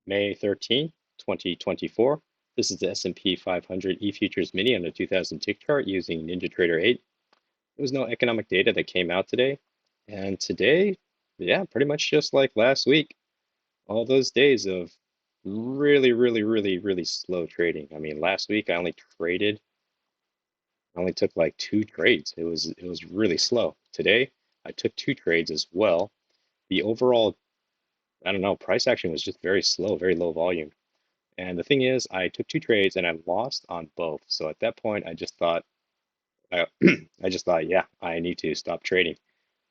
May 13th, 2024. This is the S&P 500 E-futures mini on the 2000 tick chart using NinjaTrader 8. There was no economic data that came out today. And today, yeah, pretty much just like last week, all those days of really slow trading. I mean, last week I only took like 2 trades. It was really slow. Today, I took 2 trades as well. The overall, I don't know, price action was just very slow, very low volume. And the thing is, I took 2 trades and I lost on both. So at that point, I, I just thought, yeah, I need to stop trading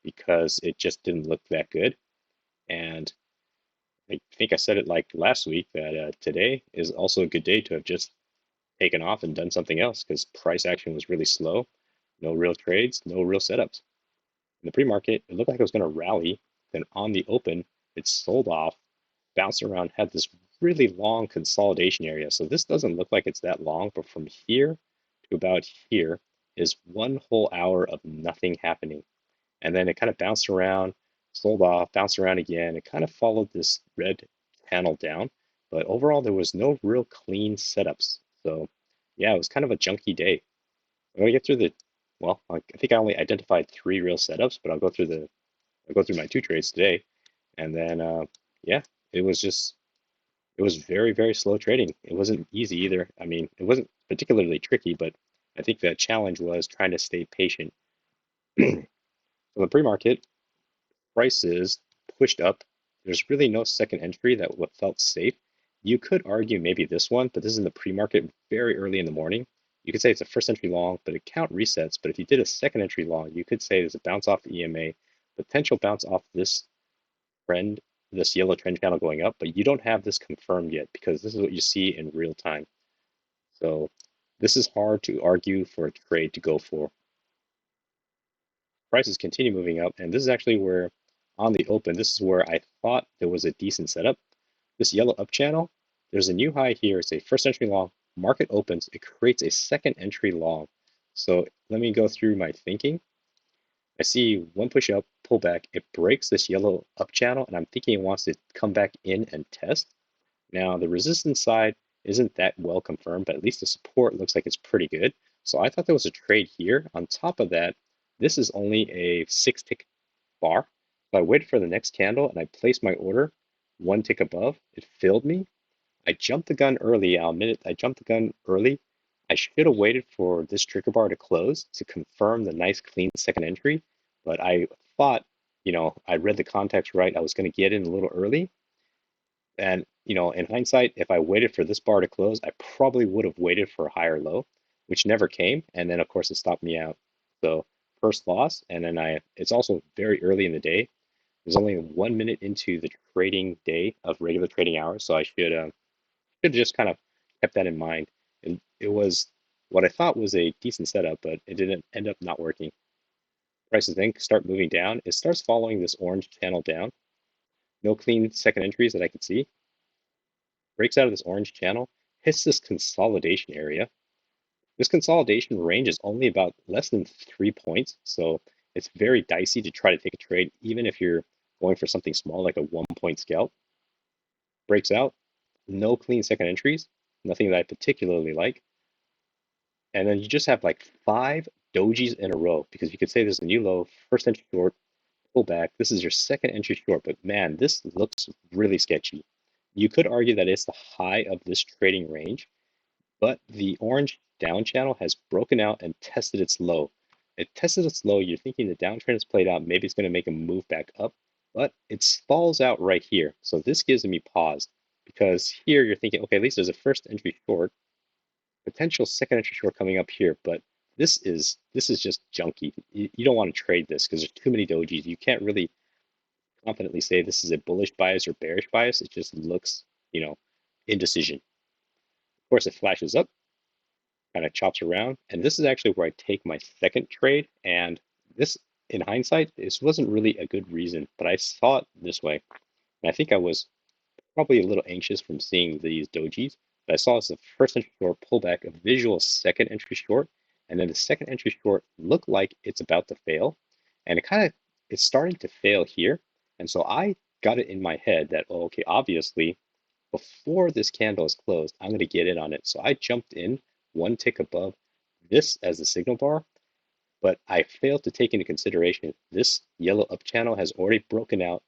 because it just didn't look that good. And I think I said it like last week that today is also a good day to have just taken off and done something else because price action was really slow. No real trades, no real setups. In the pre-market, it looked like it was going to rally. Then on the open, it sold off, bounced around, had this really long consolidation area. So this doesn't look like it's that long, but from here to about here is one whole hour of nothing happening. And then it kind of bounced around, sold off, bounced around again. It kind of followed this red panel down, but overall there was no real clean setups. So yeah, it was kind of a junky day. I'm gonna get through I think I only identified 3 real setups, but I'll go through my 2 trades today. And then yeah, it was just it was very slow trading. It wasn't easy either. I mean, it wasn't particularly tricky, but I think the challenge was trying to stay patient. So the pre-market prices pushed up. There's really no second entry that what felt safe. You could argue maybe this one, but this is in the pre-market very early in the morning. You could say it's a first entry long, but account resets. But if you did a second entry long, you could say there's a bounce off the EMA, potential bounce off this trend, this yellow trend channel going up, but you don't have this confirmed yet because this is what you see in real time. So this is hard to argue for a trade to go for. Prices continue moving up, and this is actually where on the open, this is where I thought there was a decent setup. This yellow up channel, there's a new high here. It's a first entry long. Market opens, it creates a second entry long. So let me go through my thinking. I see one push up, pull back. It breaks this yellow up channel, and I'm thinking it wants to come back in and test. Now, the resistance side isn't that well confirmed, but at least the support looks like it's pretty good. So I thought there was a trade here. On top of that, this is only a 6-tick bar. So I waited for the next candle and I placed my order 1 tick above. It filled me. I jumped the gun early. I'll admit it, I jumped the gun early. I should have waited for this trigger bar to close to confirm the nice clean second entry, but I thought, I read the context right. I was going to get in a little early. And, in hindsight, if I waited for this bar to close, I probably would have waited for a higher low, which never came. And then, of course, it stopped me out. So first loss. And then it's also very early in the day. There's only 1 minute into the trading day of regular trading hours. So I should just kind of kept that in mind. And it was what I thought was a decent setup, but it didn't end up not working. Prices then start moving down. It starts following this orange channel down. No clean second entries that I could see. Breaks out of this orange channel, hits this consolidation area. This consolidation range is only about less than 3 points, so it's very dicey to try to take a trade, even if you're going for something small like a 1-point scalp. Breaks out, no clean second entries, nothing that I particularly like. And then you just have like 5 dojis in a row because you could say there's a new low, first entry short, pull back. This is your second entry short, but man, this looks really sketchy. You could argue that it's the high of this trading range, but the orange down channel has broken out and tested its low. It tested its low. You're thinking the downtrend has played out. Maybe it's going to make a move back up, but it stalls out right here. So this gives me pause because here you're thinking, okay, at least there's a first entry short, potential second entry short coming up here, but this is just junky. You don't want to trade this because there's too many dojis. You can't really confidently say this is a bullish bias or bearish bias. It just looks, indecision. Of course, it flashes up, kind of chops around, and this is actually where I take my second trade. And this, in hindsight, this wasn't really a good reason, but I saw it this way. And I think I was probably a little anxious from seeing these dojis, but I saw this as a first entry short pullback, a visual second entry short, and then the second entry short looked like it's about to fail, and it's starting to fail here. And so I got it in my head that, oh, okay, obviously Before this candle is closed, I'm going to get in on it. So I jumped in one tick above this as the signal bar, but I failed to take into consideration this yellow up channel has already broken out,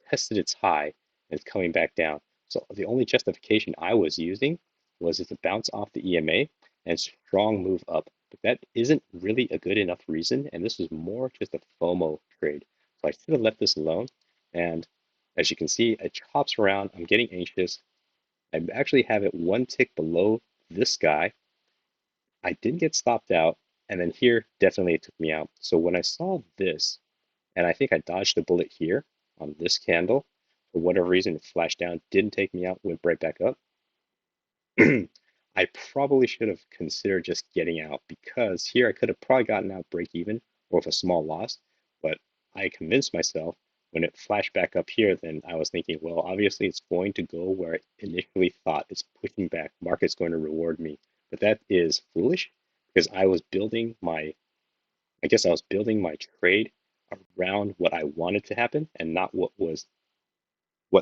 tested its high, and it's coming back down. So the only justification I was using was it's a bounce off the EMA and strong move up. But that isn't really a good enough reason, and this was more just a FOMO trade. So I should have left this alone. And as you can see, it chops around. I'm getting anxious. I actually have it one tick below this guy. I did get stopped out, and then here definitely it took me out. So when I saw this, and I think I dodged a bullet here on this candle, for whatever reason it flashed down, didn't take me out, went right back up. I probably should have considered just getting out because here I could have probably gotten out break even or with a small loss, but I convinced myself when it flashed back up here, then I was thinking, well, obviously it's going to go where I initially thought it's pushing back. Market's going to reward me. But that is foolish because I guess I was building my trade around what I wanted to happen and not what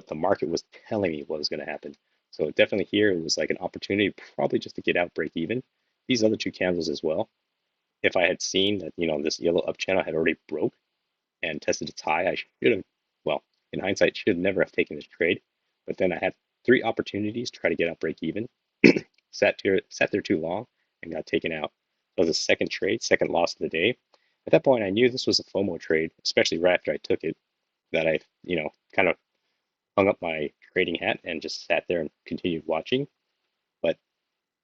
the market was telling me what was going to happen. So definitely here it was like an opportunity probably just to get out break even. These other two candles as well. If I had seen that, this yellow up channel had already broke and tested its high, I should have, well, in hindsight, should never have taken this trade. But then I had three opportunities to try to get out break even. sat there too long and got taken out. That was a second trade, second loss of the day. At that point, I knew this was a FOMO trade, especially right after I took it, that I, kind of hung up my trading hat and just sat there and continued watching. But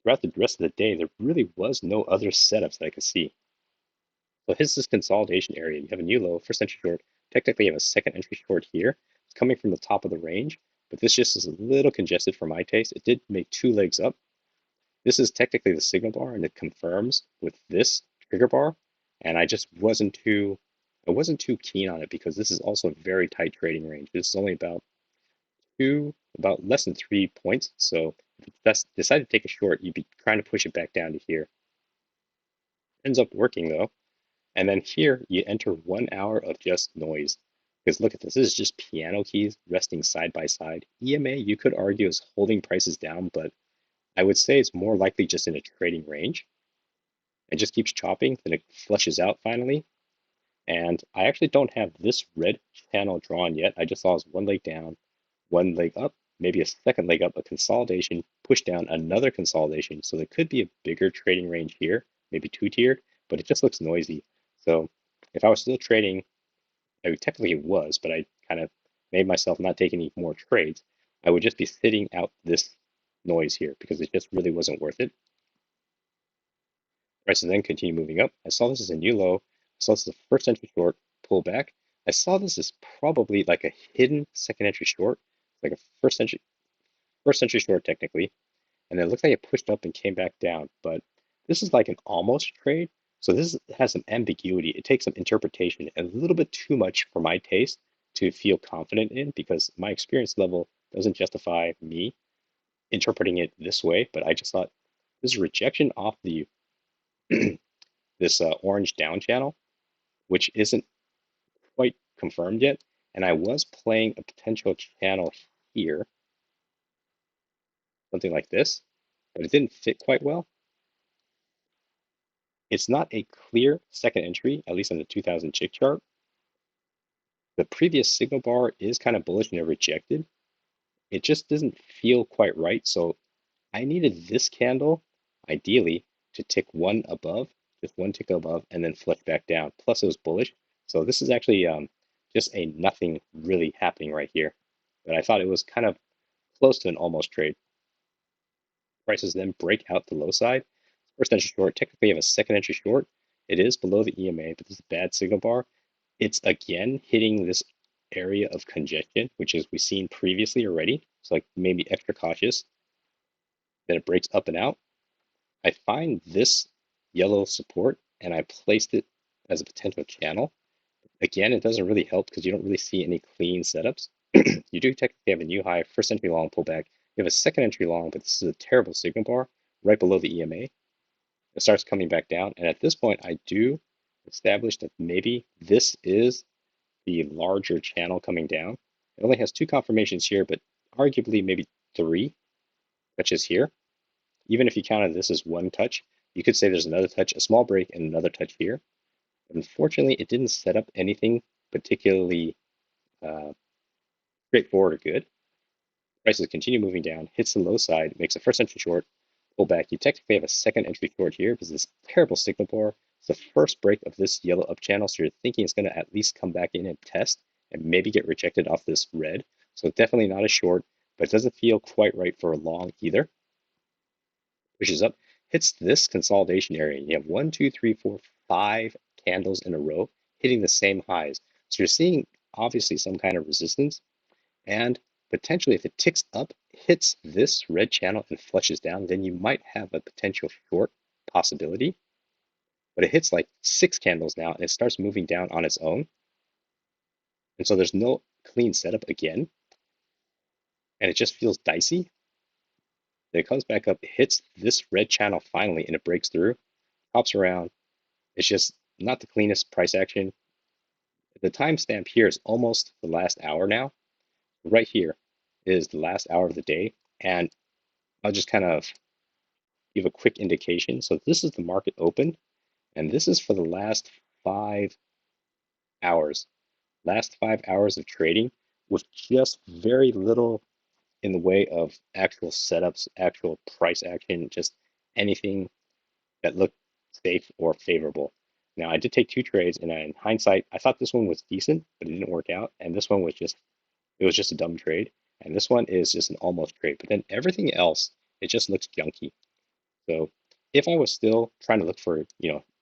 throughout the rest of the day, there really was no other setups that I could see. So here's this consolidation area. You have a new low, first entry short. Technically, you have a second entry short here. It's coming from the top of the range, but this just is a little congested for my taste. It did make two legs up. This is technically the signal bar, and it confirms with this trigger bar. And I wasn't too keen on it because this is also a very tight trading range. This is only about less than 3 points. So if it decided to take a short, you'd be trying to push it back down to here. Ends up working though. And then here you enter 1 hour of just noise. Because look at this, this is just piano keys resting side by side. EMA, you could argue, is holding prices down, but I would say it's more likely just in a trading range. It just keeps chopping, then it flushes out finally. And I actually don't have this red channel drawn yet. I just saw it's one leg down, one leg up, maybe a second leg up, a consolidation, push down, another consolidation. So there could be a bigger trading range here, maybe two-tiered, but it just looks noisy. So if I was still trading, I mean, technically it was, but I kind of made myself not take any more trades. I would just be sitting out this noise here because it just really wasn't worth it. Prices then continue moving up. I saw this as a new low. I saw this as a first entry short pull back. I saw this as probably like a hidden second entry short, like a first entry short technically. And it looks like it pushed up and came back down. But this is like an almost trade. So this has some ambiguity. It takes some interpretation, a little bit too much for my taste to feel confident in because my experience level doesn't justify me interpreting it this way. But I just thought this is rejection off the this orange down channel, which isn't quite confirmed yet. And I was playing a potential channel here, something like this, but it didn't fit quite well. It's not a clear second entry, at least on the 2000 chick chart. The previous signal bar is kind of bullish and it rejected. It just doesn't feel quite right. So I needed this candle, ideally, to tick one above, just one tick above, and then flush back down. Plus it was bullish. So this is actually just a nothing really happening right here. But I thought it was kind of close to an almost trade. Prices then break out the low side. First entry short, technically you have a second entry short. It is below the EMA, but this is a bad signal bar. It's again hitting this area of congestion, which is we've seen previously already. So like maybe extra cautious. Then it breaks up and out. I find this yellow support and I placed it as a potential channel. Again, it doesn't really help because you don't really see any clean setups. You do technically have a new high, first entry long pullback. You have a second entry long, but this is a terrible signal bar right below the EMA. It starts coming back down. And at this point, I do establish that maybe this is the larger channel coming down. It only has two confirmations here, but arguably maybe 3 touches here. Even if you counted this as one touch, you could say there's another touch, a small break, and another touch here. But unfortunately, it didn't set up anything particularly uh, straightforward or good. Prices continue moving down, hits the low side, makes a first entry short, pull back. You technically have a second entry short here because this terrible signal bar. It's the first break of this yellow up channel, so you're thinking it's going to at least come back in and test and maybe get rejected off this red. So definitely not a short, but it doesn't feel quite right for a long either. Pushes up, hits this consolidation area. You have 1, 2, 3, 4, 5 candles in a row hitting the same highs. So you're seeing obviously some kind of resistance, and potentially if it ticks up, hits this red channel and flushes down, then you might have a potential short possibility. But it hits like 6 candles now and it starts moving down on its own. And so there's no clean setup again. And it just feels dicey. Then it comes back up, it hits this red channel finally, and it breaks through, hops around. It's just not the cleanest price action. The timestamp here is almost the last hour now. Right here is the last hour of the day. And I'll just kind of give a quick indication. So this is the market open, and this is for the last 5 hours. Last 5 hours of trading with just very little in the way of actual setups, actual price action, just anything that looked safe or favorable. Now, I did take 2 trades, and in hindsight, I thought this one was decent, but it didn't work out. And this one was just a dumb trade. And this one is just an almost trade. But then everything else, it just looks junky. So if I was still trying to look for,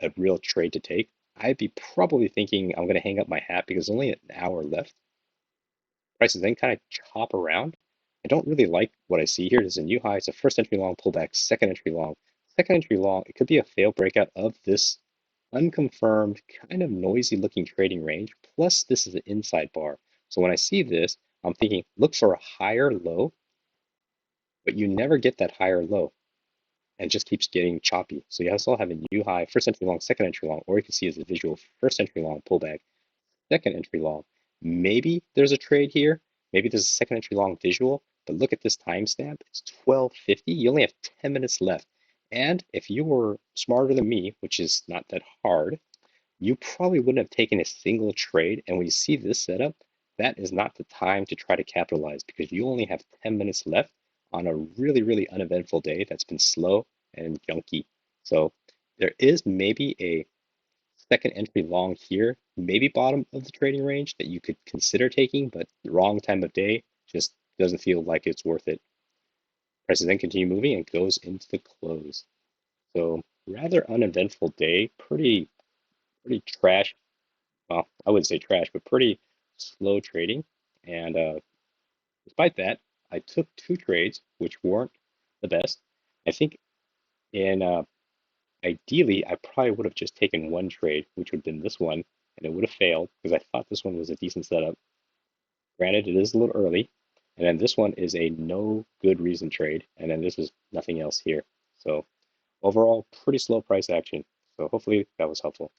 a real trade to take, I'd be probably thinking I'm going to hang up my hat because there's only an hour left. Prices then kind of chop around. I don't really like what I see here. There's a new high. It's a first entry long pullback, second entry long. Second entry long, it could be a failed breakout of this unconfirmed, kind of noisy looking trading range. Plus, this is an inside bar. So when I see this, I'm thinking look for a higher low, but you never get that higher low and just keeps getting choppy. So you also have a new high, first entry long, second entry long, or you can see as a visual first entry long pullback, second entry long. Maybe there's a trade here. Maybe there's a second entry long visual, but look at this timestamp. It's 12:50. You only have 10 minutes left. And if you were smarter than me, which is not that hard, you probably wouldn't have taken a single trade. And when you see this setup, that is not the time to try to capitalize because you only have 10 minutes left on a really, really uneventful day that's been slow and junky. So there is maybe a second entry long here, maybe bottom of the trading range that you could consider taking, but the wrong time of day just doesn't feel like it's worth it. Prices then continue moving and goes into the close. So rather uneventful day, pretty trash. Well, I wouldn't say trash, but pretty slow trading. And despite that, I took 2 trades, which weren't the best. I think in ideally, I probably would have just taken 1 trade, which would have been this one, and it would have failed because I thought this one was a decent setup. Granted, it is a little early. And then this one is a no good reason trade. And then this is nothing else here. So overall, pretty slow price action. So hopefully that was helpful.